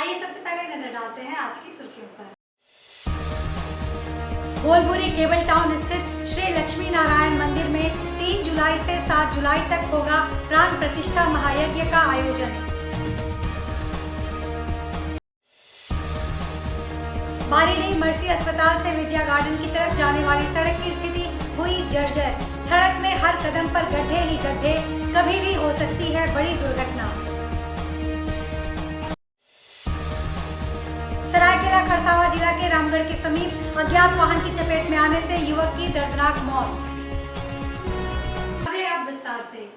आइए सबसे पहले नजर डालते हैं आज की सुर्खियों पर। गोलपुरी केबल टाउन स्थित श्री लक्ष्मी नारायण मंदिर में 3 जुलाई से 7 जुलाई तक होगा प्राण प्रतिष्ठा महायज्ञ का आयोजन। बारीडीह मर्सी अस्पताल से विजया गार्डन की तरफ जाने वाली सड़क की स्थिति हुई जर्जर। सड़क में हर कदम पर गड्ढे ही गड्ढे, कभी भी हो सकती है बड़ी दुर्घटना। सरायकेला खरसावां जिला के रामगढ़ के समीप अज्ञात वाहन की चपेट में आने से युवक की दर्दनाक मौत। खबरें अब विस्तार से।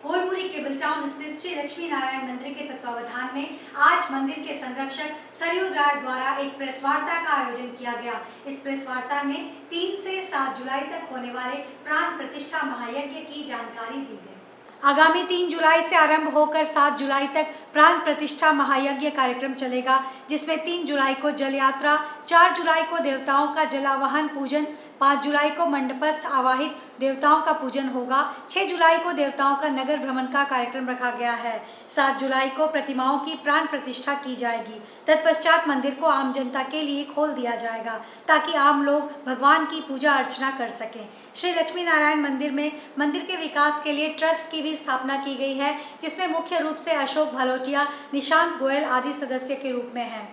गोलपुरी केबल टाउन स्थित श्री लक्ष्मी नारायण मंदिर के तत्वावधान में आज मंदिर के संरक्षक सरयू राय द्वारा एक प्रेस वार्ता का आयोजन किया गया। इस प्रेस वार्ता में 3 से 7 जुलाई तक होने वाले प्राण प्रतिष्ठा महायज्ञ की जानकारी दी गई। आगामी 3 जुलाई से आरंभ होकर 7 जुलाई तक प्राण प्रतिष्ठा महायज्ञ कार्यक्रम चलेगा, जिसमें 3 जुलाई को जल यात्रा, 4 जुलाई को देवताओं का जलावहन पूजन, 5 जुलाई को मंडपस्थ आवाहित देवताओं का पूजन होगा, 6 जुलाई को देवताओं का नगर भ्रमण का कार्यक्रम रखा गया है, 7 जुलाई को प्रतिमाओं की प्राण प्रतिष्ठा की जाएगी। तत्पश्चात मंदिर को आम जनता के लिए खोल दिया जाएगा ताकि आम लोग भगवान की पूजा अर्चना कर सकें। श्री लक्ष्मी नारायण मंदिर में मंदिर के विकास के लिए ट्रस्ट की भी स्थापना की गई है, जिसमें मुख्य रूप से अशोक भलोटिया, निशांत गोयल आदि सदस्य के रूप में हैं।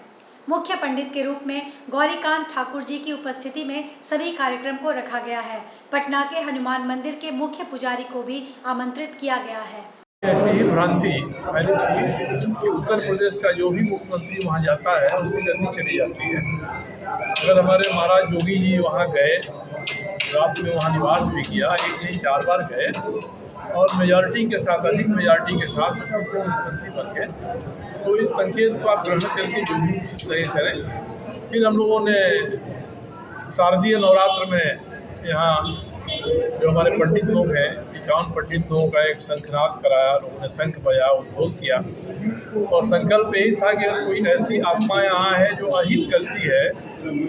मुख्य पंडित के रूप में गौरीकांत ठाकुर जी की उपस्थिति में सभी कार्यक्रम को रखा गया है। पटना के हनुमान मंदिर के मुख्य पुजारी को भी आमंत्रित किया गया है। ऐसी ही भ्रांति पहले थी कि उत्तर प्रदेश का जो भी मुख्यमंत्री वहाँ जाता है उसकी गद्दी चली जाती है। अगर हमारे महाराज योगी जी वहाँ गए, रात में वहाँ निवास भी किया, एक नहीं 4 बार गए और मेजॉरिटी के साथ, अधिक मेजॉरिटी के साथ से मुख्यमंत्री बन गए। तो इस संकेत को आप ग्रहण करके जो भी तय करें। फिर हम लोगों ने शारदीय नवरात्र में यहाँ जो हमारे पंडित लोग हैं, 51 पंडित लोगों का एक शंखनाद कराया, लोगों ने शंख बजाया, उद्घोष किया और संकल्प यही था कि अगर कोई ऐसी आत्मा यहाँ है जो अहित करती है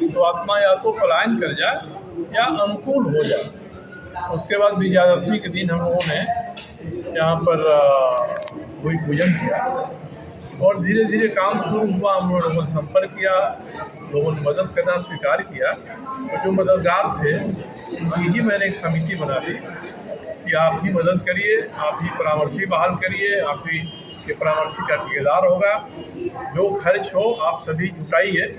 तो आत्मा या तो पलायन कर जाए या अनुकूल हो जाए। उसके बाद विजयादशमी के दिन हम लोगों ने यहाँ पर कोई पूजन किया और धीरे धीरे काम शुरू हुआ। हम लोगों ने संपर्क किया, लोगों ने मदद करना स्वीकार किया और जो मददगार थे उनकी ही मैंने एक समिति बना दी कि आप ही मदद करिए, आप ही परामर्शी बहाल करिए, आप ही के परामर्शी का ठेकेदार होगा, जो खर्च हो आप सभी जुटाइए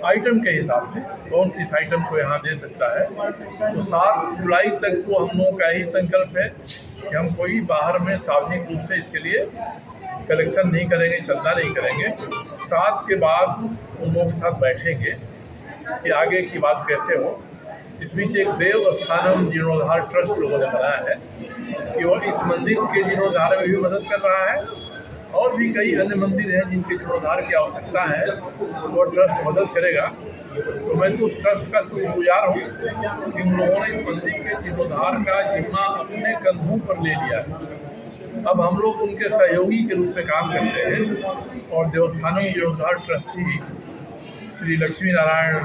आइटम के हिसाब से, कौन किस आइटम को यहाँ दे सकता है। तो 7 जुलाई तक को हम लोगों का यही संकल्प है कि हम कोई बाहर में सार्वजनिक रूप से इसके लिए कलेक्शन नहीं करेंगे, चंदा नहीं करेंगे। 7 के बाद उन लोगों के साथ बैठेंगे कि आगे की बात कैसे हो। इस बीच एक देव स्थानम जीर्णोद्धार ट्रस्ट लोगों ने बनाया है कि वो इस मंदिर के जीर्णोद्धार में भी मदद कर रहा है और भी कई अन्य मंदिर हैं जिनके जीर्णोद्धार की आवश्यकता है, वो ट्रस्ट मदद करेगा। तो मैं तो उस ट्रस्ट का शुक्रगुजार हूँ कि उन लोगों ने इस मंदिर के जीर्णोद्धार का जिम्मा अपने कंधों पर ले लिया है। अब हम लोग उनके सहयोगी के रूप में काम करते हैं और देवस्थानम जीर्णोद्धार ट्रस्टी श्री लक्ष्मी नारायण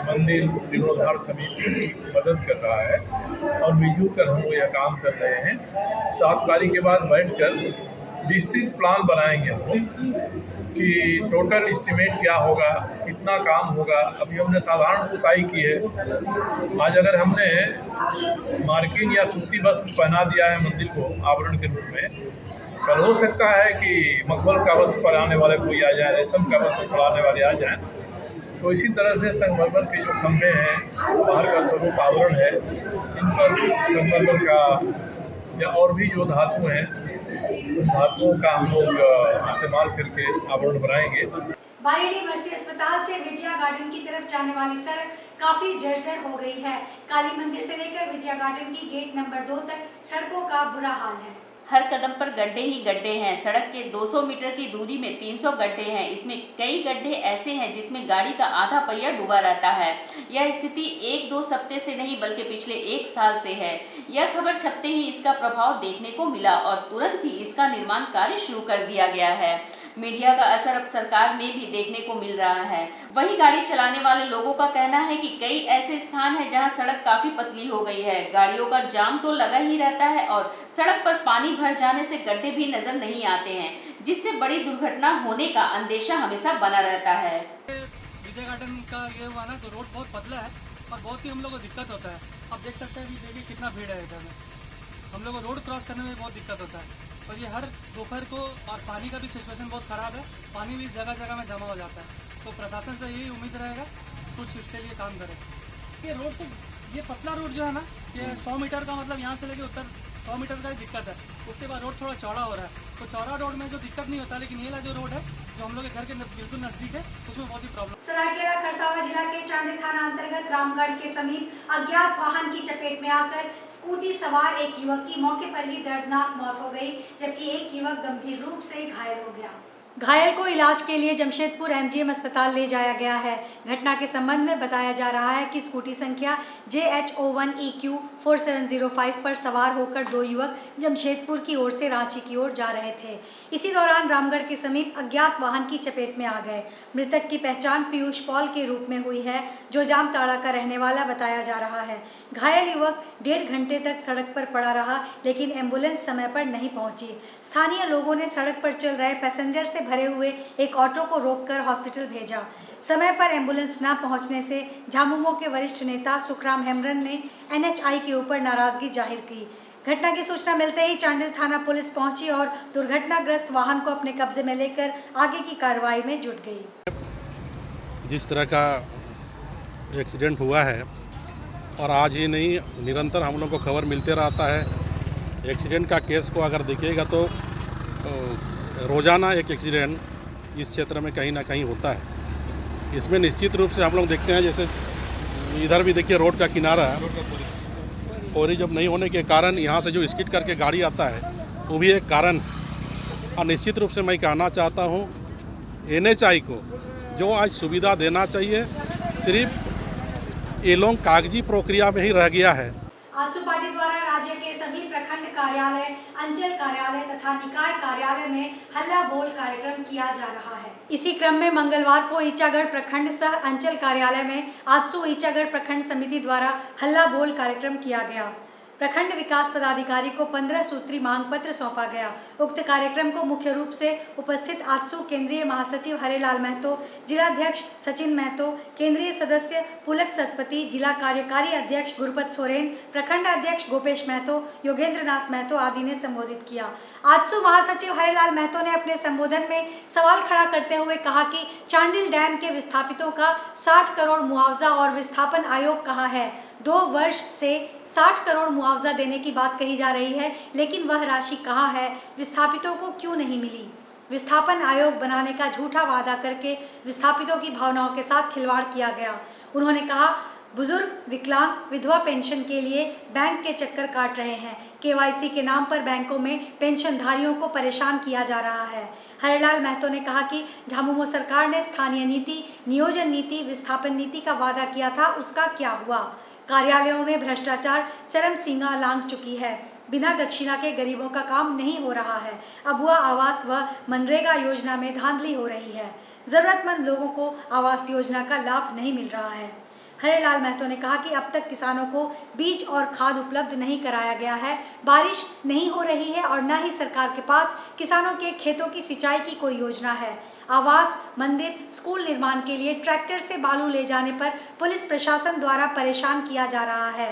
मंदिर जीर्णोद्धार समिति की मदद कर रहा है और मिलजुल कर हम लोग यह काम कर रहे हैं। 7 तारीख के बाद बैठकर विस्तृत प्लान बनाएंगे हम लोग कि टोटल एस्टिमेट क्या होगा, कितना काम होगा। अभी हमने साधारण पुताई की है। आज अगर हमने मार्किन या सूती वस्त्र पहना दिया है मंदिर को आवरण के रूप में, कल हो सकता है कि मखमल का वस्त्र पहनाने वाले कोई आ जाए, रेशम का वस्त्र पहनाने वाले आ जाएँ। तो इसी तरह से संगमरमर के जो खंभे हैं, बाहर का स्वरूप आवरण है, इन पर संगमरमर का या और भी जो धातु हैं उन धातुओं का हम लोग इस्तेमाल करके आवरण बनाएंगे। बारीडीह मर्सी अस्पताल से विजया गार्डन की तरफ जाने वाली सड़क काफी जर्जर हो गई है। काली मंदिर से लेकर विजया गार्डन की गेट नंबर 2 तक सड़कों का बुरा हाल है। हर कदम पर गड्ढे ही गड्ढे हैं। सड़क के 200 मीटर की दूरी में 300 गड्ढे हैं। इसमें कई गड्ढे ऐसे हैं जिसमें गाड़ी का आधा पहिया डूबा रहता है। यह स्थिति 1-2 सप्ताह से नहीं बल्कि पिछले 1 साल से है। यह खबर छपते ही इसका प्रभाव देखने को मिला और तुरंत ही इसका निर्माण कार्य शुरू कर दिया गया है। मीडिया का असर अब सरकार में भी देखने को मिल रहा है। वहीं गाड़ी चलाने वाले लोगों का कहना है कि कई ऐसे स्थान हैं जहां सड़क काफी पतली हो गई है। गाड़ियों का जाम तो लगा ही रहता है और सड़क पर पानी भर जाने से गड्ढे भी नजर नहीं आते हैं, जिससे बड़ी दुर्घटना होने का अंदेशा हमेशा बना रहता है। विजय गार्डन का ये हुआ ना, तो रोड बहुत पतला है और बहुत ही हम लोग को दिक्कत होता है। आप देख सकते हैं, देखिए कितना भीड़ है इधर में, हम लोग को रोड क्रॉस करने में बहुत दिक्कत होता है। और ये हर दोपहर को, और पानी का भी सिचुएशन बहुत ख़राब है, पानी भी जगह जगह में जमा हो जाता है। तो प्रशासन से यही उम्मीद रहेगा कुछ इसके लिए काम करे। ये रोड तो, ये पतला रोड जो है ना, ये 100 मीटर का, मतलब यहाँ से लेके उत्तर 100 मीटर का ही दिक्कत है। उसके बाद रोड थोड़ा चौड़ा हो रहा है, तो चौड़ा रोड में जो दिक्कत नहीं होता, लेकिन ये वाला जो रोड है जो हम लोग के घर के बिल्कुल नज़दीक है, उसमें बहुत ही प्रॉब्लम। सरायकेला खरसावां जिला के चांडिल थाना अंतर्गत रामगढ़ के समीप अज्ञात वाहन की चपेट में आकर स्कूटी सवार एक युवक की मौके पर ही दर्दनाक मौत हो गई, जबकि एक युवक गंभीर रूप से घायल हो गया। घायल को इलाज के लिए जमशेदपुर एमजीएम अस्पताल ले जाया गया है। घटना के संबंध में बताया जा रहा है कि स्कूटी संख्या JH01EQ 4705 पर सवार होकर दो युवक जमशेदपुर की ओर से रांची की ओर जा रहे थे। इसी दौरान रामगढ़ के समीप अज्ञात वाहन की चपेट में आ गए। मृतक की पहचान पीयूष पॉल के रूप में हुई है, जो जामताड़ा का रहने वाला बताया जा रहा है। घायल युवक 1.5 घंटे तक सड़क पर पड़ा रहा, लेकिन एम्बुलेंस समय पर नहीं पहुंची। स्थानीय लोगों ने सड़क पर चल रहे पैसेंजर से भरे हुए एक ऑटो को रोककर हॉस्पिटल भेजा। समय पर एम्बुलेंस न पहुंचने से झामुमो के वरिष्ठ नेता सुखराम हेम्ब्रम ने NHI के ऊपर नाराजगी जाहिर की। घटना की सूचना मिलते ही चांडिल थाना पुलिस पहुंची और दुर्घटनाग्रस्त वाहन को अपने कब्जे में लेकर आगे की कार्रवाई में जुट गई। जिस तरह का एक्सीडेंट हुआ है, और आज ही नहीं, निरंतर हम लोग को खबर मिलते रहता है एक्सीडेंट का केस को। अगर देखिएगा तो रोज़ाना एक एक्सीडेंट इस क्षेत्र में कहीं ना कहीं होता है। इसमें निश्चित रूप से हम लोग देखते हैं, जैसे इधर भी देखिए रोड का किनारा है, कोरी जब नहीं होने के कारण यहाँ से जो स्किड करके गाड़ी आता है वो भी एक कारण है। और निश्चित रूप से मैं कहना चाहता हूँ NHI को जो आज सुविधा देना चाहिए, सिर्फ ये लोग कागजी प्रक्रिया में ही रह गया है। आजसू पार्टी द्वारा राज्य के सभी प्रखंड कार्यालय, अंचल कार्यालय तथा निकाय कार्यालय में हल्ला बोल कार्यक्रम किया जा रहा है। इसी क्रम में मंगलवार को ईचागढ़ प्रखंड सह अंचल कार्यालय में आजसू ईचागढ़ प्रखंड समिति द्वारा हल्ला बोल कार्यक्रम किया गया। प्रखंड विकास पदाधिकारी को 15 सूत्री मांग पत्र सौंपा गया। उक्त कार्यक्रम को मुख्य रूप से उपस्थित आजसू केंद्रीय महासचिव हरेलाल महतो, जिलाध्यक्ष सचिन महतो, केंद्रीय सदस्य पुलक सतपति, जिला कार्यकारी अध्यक्ष गुरपत सोरेन, प्रखंड अध्यक्ष गोपेश महतो, योगेंद्र नाथ महतो आदि ने संबोधित किया। आजसू महासचिव हरेलाल महतो ने अपने संबोधन में सवाल खड़ा करते हुए कहा कि चांडिल डैम के विस्थापितों का 60 करोड़ मुआवजा और विस्थापन आयोग कहाँ है। 2 वर्ष से 60 करोड़ मुआवजा देने की बात कही जा रही है, लेकिन वह राशि कहाँ है, विस्थापितों को क्यों नहीं मिली। विस्थापन आयोग बनाने का झूठा वादा करके विस्थापितों की भावनाओं के साथ खिलवाड़ किया गया। उन्होंने कहा, बुजुर्ग, विकलांग, विधवा पेंशन के लिए बैंक के चक्कर काट रहे हैं। KYC के नाम पर बैंकों में पेंशनधारियों को परेशान किया जा रहा है। हरेलाल महतो ने कहा कि झामुमो सरकार ने स्थानीय नीति, नियोजन नीति, विस्थापन नीति का वादा किया था, उसका क्या हुआ। कार्यालयों में भ्रष्टाचार चरम सीमा लांघ चुकी है। बिना दक्षिणा के गरीबों का काम नहीं हो रहा है। अबुआ आवास व मनरेगा योजना में धांधली हो रही है। जरूरतमंद लोगों को आवास योजना का लाभ नहीं मिल रहा है। हरेलाल महतो ने कहा कि अब तक किसानों को बीज और खाद उपलब्ध नहीं कराया गया है। बारिश नहीं हो रही है और न ही सरकार के पास किसानों के खेतों की सिंचाई की कोई योजना है। आवास, मंदिर, स्कूल निर्माण के लिए ट्रैक्टर से बालू ले जाने पर पुलिस प्रशासन द्वारा परेशान किया जा रहा है।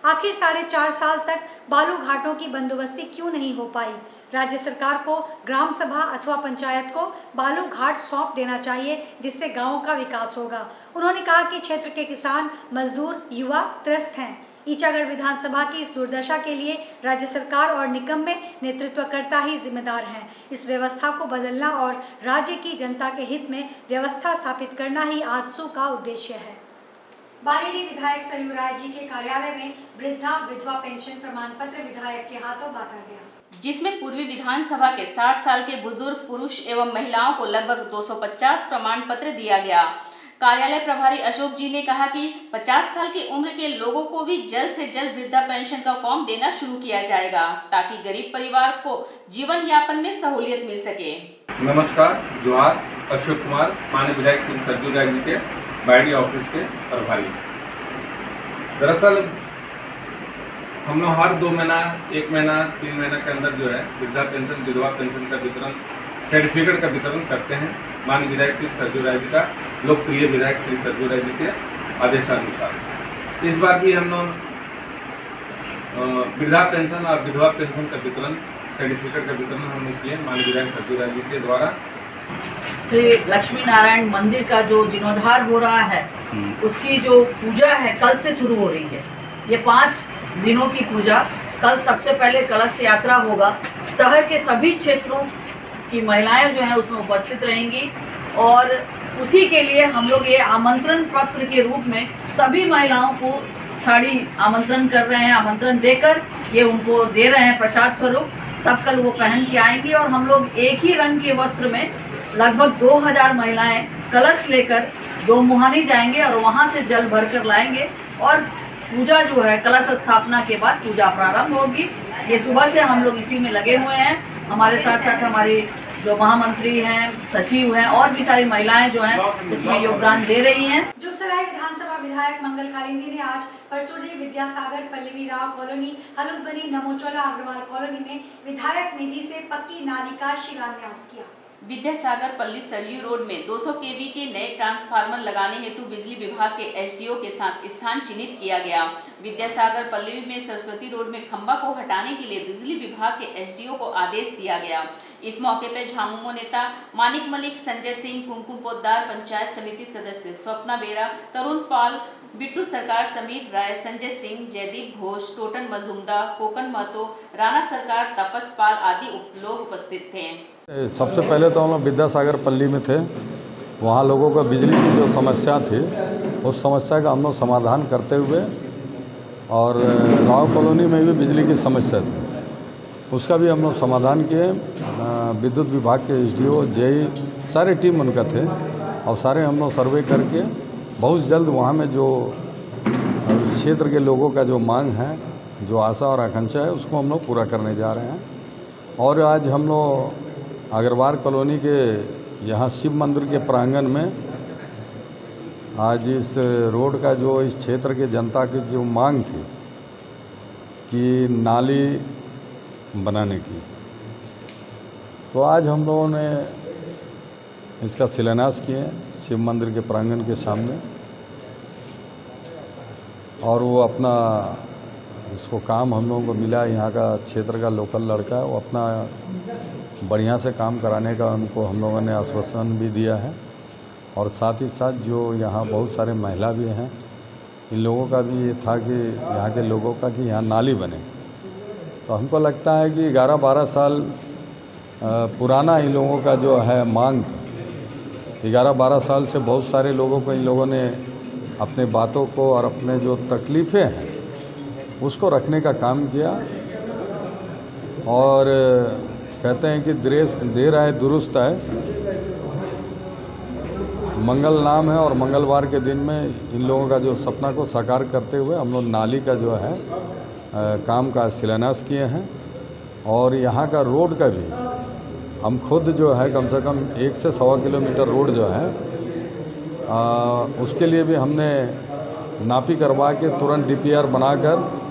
आखिर 4.5 साल तक बालू घाटों की बंदोबस्ती क्यों नहीं हो पाई। राज्य सरकार को ग्राम सभा अथवा पंचायत को बालू घाट सौंप देना चाहिए, जिससे गांवों का विकास होगा। उन्होंने कहा कि क्षेत्र के किसान, मजदूर, युवा त्रस्त हैं। ईचागढ़ विधानसभा की इस दुर्दशा के लिए राज्य सरकार और निकम्मे नेतृत्वकर्ता ही जिम्मेदार हैं। इस व्यवस्था को बदलना और राज्य की जनता के हित में व्यवस्था स्थापित करना ही आजसू का उद्देश्य है। बारीडीह विधायक सरयू राय जी के कार्यालय में वृद्धा विधवा पेंशन प्रमाण पत्र विधायक के हाथों बांटा गया, जिसमें पूर्वी विधानसभा के 60 साल के बुजुर्ग पुरुष एवं महिलाओं को लगभग 250 प्रमाण पत्र दिया गया। कार्यालय प्रभारी अशोक जी ने कहा कि 50 साल की उम्र के लोगों को भी जल्द से जल्द वृद्धा पेंशन का फॉर्म देना शुरू किया जाएगा, ताकि गरीब परिवार को जीवन यापन में सहूलियत मिल सके। नमस्कार, जोहार। अशोक कुमार, माननीय विधायक श्री सरयू राय जी के बारीडीह ऑफिस के प्रभारी। दरअसल हम लोग हर 2 महीना, 1 महीना, 3 महीना के अंदर जो है वृद्धा पेंशन, विधवा पेंशन का वितरण सर्टिफिकेट का वितरण करते हैं। माननीय विधायक श्री सरजू राय जी का लोकप्रिय विधायक श्री सरजू राय जी के आदेशानुसार इस बार भी हम लोग वृद्धा पेंशन और विधवा पेंशन का वितरण, सर्टिफिकेट का वितरण हमने किए माननीय विधायक सरजू राय जी के द्वारा। श्री लक्ष्मी नारायण मंदिर का जो जीर्णोद्धार हो रहा है उसकी जो पूजा है कल से शुरू हो रही है। ये 5 दिनों की पूजा, कल सबसे पहले कलश यात्रा होगा। शहर के सभी क्षेत्रों की महिलाएं जो हैं उसमें उपस्थित रहेंगी और उसी के लिए हम लोग ये आमंत्रण पत्र के रूप में सभी महिलाओं को साड़ी आमंत्रण कर रहे हैं। आमंत्रण देकर ये उनको दे रहे हैं प्रसाद स्वरूप। सब कल वो पहन के आएंगी और हम लोग एक ही रंग के वस्त्र में लगभग 2000 महिलाएं कलश लेकर 2 मुहानी जाएंगे और वहाँ से जल भर कर लाएंगे और पूजा जो है कलश स्थापना के बाद पूजा प्रारंभ होगी। ये सुबह से हम लोग इसी में लगे हुए हैं। हमारे साथ साथ हमारी जो महामंत्री हैं, सचिव हैं और भी सारी महिलाएं जो हैं इसमें योगदान दे रही हैं। जुगसराय विधानसभा विधायक मंगल कालिंदी ने आज परसोडी विद्यासागर पल्लवी राव कॉलोनी, हलुदबनी नमोचोला अग्रवाल कॉलोनी में विधायक निधि से पक्की नाली का शिलान्यास किया। विद्यासागर पल्ली सरयू रोड में 200 केवी के नए ट्रांसफार्मर लगाने हेतु बिजली विभाग के एसडीओ के साथ स्थान चिन्हित किया गया। विद्यासागर पल्ली में सरस्वती रोड में खंबा को हटाने के लिए बिजली विभाग के एसडीओ को आदेश दिया गया। इस मौके पर झामुमो नेता मानिक मलिक, संजय सिंह, कुमकुम पोद्दार, पंचायत समिति सदस्य स्वप्ना बेरा, तरुण पाल, बिट्टू सरकार, समीर राय, संजय सिंह, जयदीप घोष, टोटन मजूमदार, कोकन महतो, राणा सरकार, तपस पाल आदि लोग उपस्थित थे। सबसे पहले तो हम लोग विद्यासागर पल्ली में थे। वहाँ लोगों को बिजली की जो समस्या थी उस समस्या का हम लोग समाधान करते हुए, और राव कॉलोनी में भी बिजली की समस्या थी उसका भी हम लोग समाधान किए। विद्युत विभाग के एसडीओ, जेई सारे टीम उनका थे और सारे हम लोग सर्वे करके बहुत जल्द वहाँ में जो क्षेत्र के लोगों का जो मांग है, जो आशा और आकांक्षा है, उसको हम लोग पूरा करने जा रहे हैं। और आज हम लोग अग्रवाल कॉलोनी के यहाँ शिव मंदिर के प्रांगण में आज इस रोड का जो इस क्षेत्र के जनता की जो मांग थी कि नाली बनाने की, तो आज हम लोगों ने इसका शिलान्यास किए शिव मंदिर के प्रांगण के सामने। और वो अपना इसको काम हम लोगों को मिला, यहाँ का क्षेत्र का लोकल लड़का है, वो अपना बढ़िया से काम कराने का उनको हम लोगों ने आश्वासन भी दिया है। और साथ ही साथ जो यहाँ बहुत सारे महिला भी हैं, इन लोगों का भी ये था कि यहाँ के लोगों का कि यहाँ नाली बने। तो हमको लगता है कि 11-12 साल पुराना इन लोगों का जो है मांग था। 11-12 साल से बहुत सारे लोगों को इन लोगों ने अपने बातों को और अपने जो तकलीफ़ें हैं उसको रखने का काम किया। और कहते हैं कि देर आए दुरुस्त आए, मंगल नाम है। और मंगलवार के दिन में इन लोगों का जो सपना को साकार करते हुए हम लोग नाली का जो है काम का शिलान्यास किए हैं। और यहाँ का रोड का भी हम खुद जो है कम से कम 1 से 1.25 किलोमीटर रोड जो है उसके लिए भी हमने नापी करवा के तुरंत डीपीआर बनाकर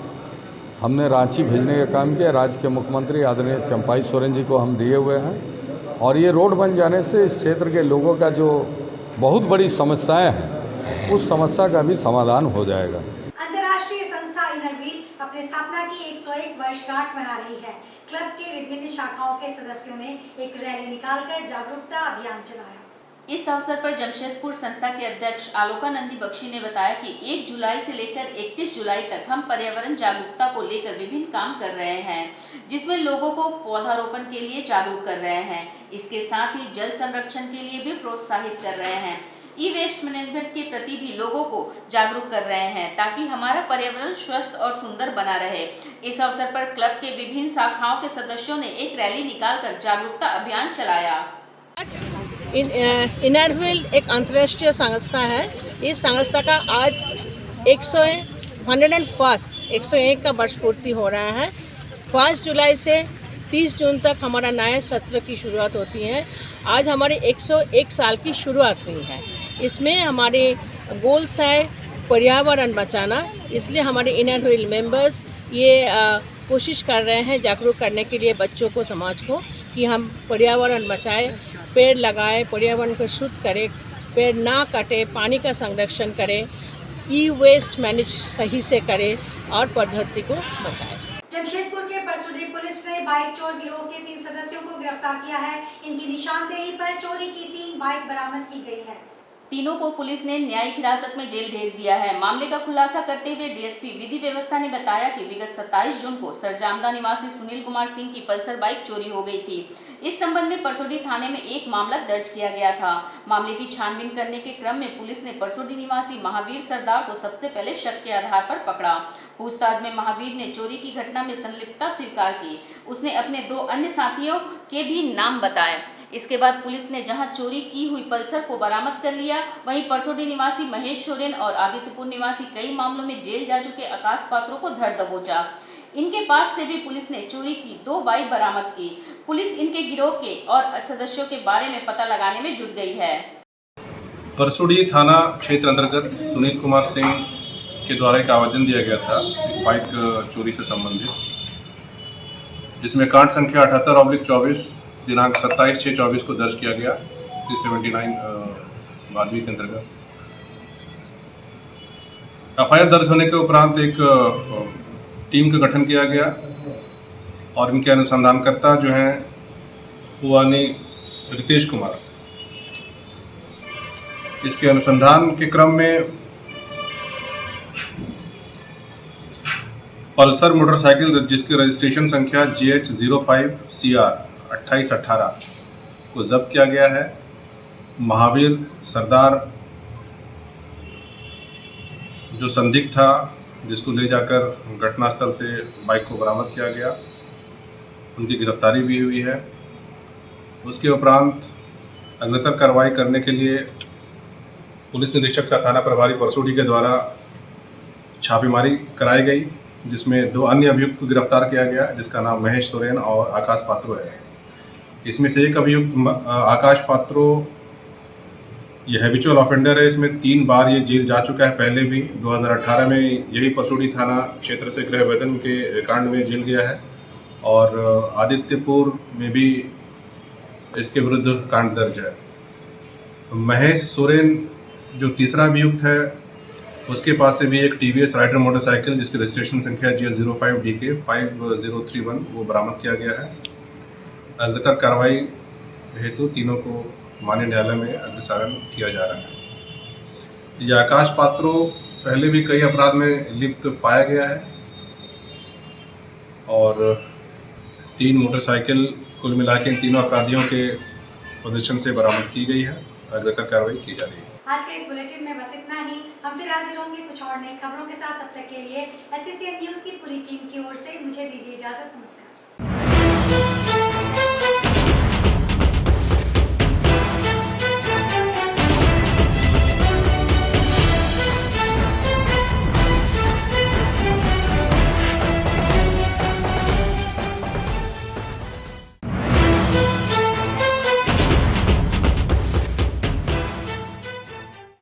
हमने रांची भेजने का काम किया। राज्य के मुख्यमंत्री आदरणीय चंपाई सोरेन जी को हम दिए हुए हैं। और ये रोड बन जाने से इस क्षेत्र के लोगों का जो बहुत बड़ी समस्याएं हैं उस समस्या का भी समाधान हो जाएगा। अंतर्राष्ट्रीय संस्था इनरव्हील अपनी स्थापना की 101 वर्षगांठ मना रही है। क्लब के विभिन्न शाखाओं के सदस्यों ने एक रैली निकालकर जागरूकता अभियान चलाया। इस अवसर पर जमशेदपुर संस्था के अध्यक्ष आलोकानंदी बख्शी ने बताया कि 1 जुलाई से लेकर 31 जुलाई तक हम पर्यावरण जागरूकता को लेकर विभिन्न काम कर रहे हैं, जिसमें लोगों को पौधारोपण के लिए जागरूक कर रहे हैं। इसके साथ ही जल संरक्षण के लिए भी प्रोत्साहित कर रहे हैं। ई वेस्ट मैनेजमेंट के प्रति भी लोगों को जागरूक कर रहे हैं ताकि हमारा पर्यावरण स्वस्थ और सुंदर बना रहे। इस अवसर पर क्लब के विभिन्न शाखाओं के सदस्यों ने एक रैली निकालकर जागरूकता अभियान चलाया। इनरव्हील एक अंतर्राष्ट्रीय संस्था है। इस संस्था का आज 101 का वर्ष पूर्ति हो रहा है। 1 जुलाई से 30 जून तक हमारा नया सत्र की शुरुआत होती है। आज हमारे 101 साल की शुरुआत हुई है। इसमें हमारे गोल्स है पर्यावरण बचाना, इसलिए हमारे इनरव्हील मेंबर्स ये कोशिश कर रहे हैं जागरूक करने के लिए बच्चों को, समाज को, कि हम पर्यावरण बचाएं, पेड़ लगाएं, पर्यावरण को शुद्ध करें, पेड़ ना काटें, पानी का संरक्षण करें, ई वेस्ट मैनेज सही से करें और पद्धति को बचाएं। जमशेदपुर के परसुडी पुलिस ने बाइक चोर गिरोह के 3 सदस्यों को गिरफ्तार किया है। इनकी निशानदेही पर चोरी की 3 बाइक बरामद की गई है। तीनों को पुलिस ने न्यायिक हिरासत में जेल भेज दिया है। मामले का खुलासा करते हुए डीएसपी विधि व्यवस्था ने बताया कि विगत 27 जून को सरजामदा निवासी सुनील कुमार सिंह की पल्सर बाइक चोरी हो गई थी। इस संबंध में परसोडी थाने में एक मामला दर्ज किया गया था। मामले की छानबीन करने के क्रम में पुलिस ने परसोडी निवासी महावीर सरदार को सबसे पहले शक के आधार पर पकड़ा। पूछताछ में महावीर ने चोरी की घटना में संलिप्तता स्वीकार की। उसने अपने 2 अन्य साथियों के भी नाम बताए। इसके बाद पुलिस ने जहां चोरी की हुई पल्सर को बरामद कर लिया, वहीं परसोडी निवासी महेश सोरेन और आदित्यपुर निवासी कई मामलों में जेल जा चुके आकाश पात्रों को धर दबोचा। इनके पास से भी पुलिस ने चोरी की 2 बाइक बरामद की। पुलिस इनके गिरोह के और सदस्यों के बारे में पता लगाने में जुट गई है। परसुडी थाना क्षेत्र अंतर्गत सुनील कुमार सिंह के द्वारा एक आवेदन दिया गया था बाइक चोरी से संबंधित, जिसमें कांड संख्या 78/24 दिनांक 27/6/24 को दर्ज किया गया 379 वादवी के अंतर्गत। एफआईआर दर्ज होने के उपरांत एक टीम का गठन किया गया और इनके अनुसंधानकर्ता जो हैं वो रितेश कुमार। इसके अनुसंधान के क्रम में पल्सर मोटरसाइकिल जिसकी रजिस्ट्रेशन संख्या GH05CR 2818 को जब्त किया गया है। महावीर सरदार जो संदिग्ध था, जिसको ले जाकर घटनास्थल से बाइक को बरामद किया गया, उनकी गिरफ्तारी भी हुई है। उसके उपरांत अग्रतर कार्रवाई करने के लिए पुलिस निरीक्षक सह थाना प्रभारी परसोडी के द्वारा छापेमारी कराई गई, जिसमें 2 अन्य अभियुक्त को गिरफ्तार किया गया, जिसका नाम महेश सोरेन और आकाश पात्रो है। इसमें से एक अभियुक्त आकाश पात्रो ये हैबिचुअल ऑफेंडर है। इसमें 3 बार ये जेल जा चुका है। पहले भी 2018 में यही परसोडी थाना क्षेत्र से गृह वेदन के कांड में जेल गया है और आदित्यपुर में भी इसके विरुद्ध कांड दर्ज है। महेश सोरेन जो तीसरा अभियुक्त है, उसके पास से भी एक TVS राइडर मोटरसाइकिल जिसकी रजिस्ट्रेशन संख्या GH05DK 5031 वो बरामद किया गया है। अग्रतर कार्रवाई हेतु तीनों को माननीय न्यायालय में अग्रसारण किया जा रहा है। यह आकाश पात्रो पहले भी कई अपराध में लिप्त पाया गया है और 3 मोटरसाइकिल कुल मिला के इन तीनों अपराधियों के पोजीशन से बरामद की गई है। अग्रतर कार्रवाई की जा रही है। आज के इस बुलेटिन में बस इतना ही। हम फिर हाजिर होंगे कुछ और नई खबरों के साथ। तब तक के लिए SCCN न्यूज़ की पूरी टीम की ओर से मुझे दीजिए इजाजत। नमस्कार।